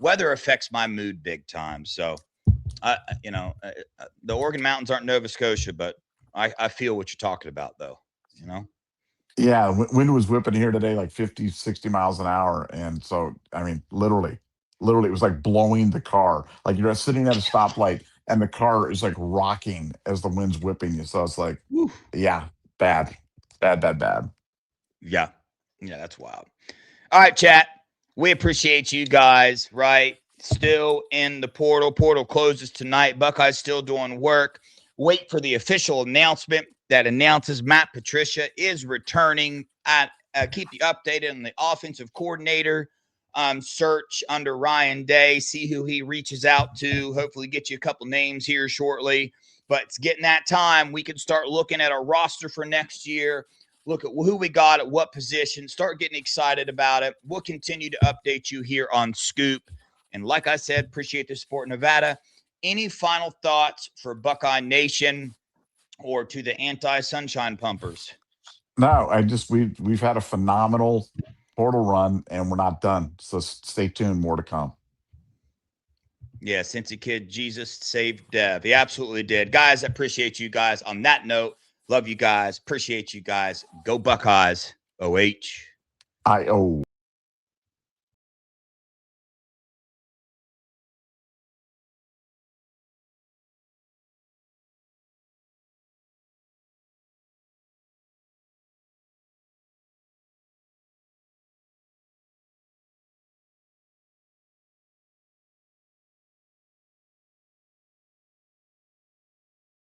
weather affects my mood big time. So, the Oregon mountains aren't Nova Scotia, but I feel what you're talking about, though. Yeah, wind was whipping here today like 50, 60 miles an hour. And so, I mean, literally, it was like blowing the car. Like you're sitting at a stoplight and the car is like rocking as the wind's whipping you. So it's like, yeah, bad. Yeah, that's wild. All right, chat. We appreciate you guys, right? Still in the portal. Portal closes tonight. Buckeyes still doing work. Wait for the official announcement that announces Matt Patricia is returning. Keep you updated on the offensive coordinator search under Ryan Day. See who he reaches out to. Hopefully get you a couple names here shortly. but it's getting that time. We can start looking at our roster for next year, look at who we got at what position, start getting excited about it. We'll continue to update you here on Scoop. And like I said, appreciate the support, Nevada. Any final thoughts for Buckeye Nation or to the anti-sunshine pumpers? No, we've had a phenomenal portal run, and we're not done. So stay tuned. More to come. Yeah, Cincy Kid, Jesus saved Dev. He absolutely did. Guys, I appreciate you guys. On that note, love you guys. Appreciate you guys. Go Buckeyes. OH. I-O.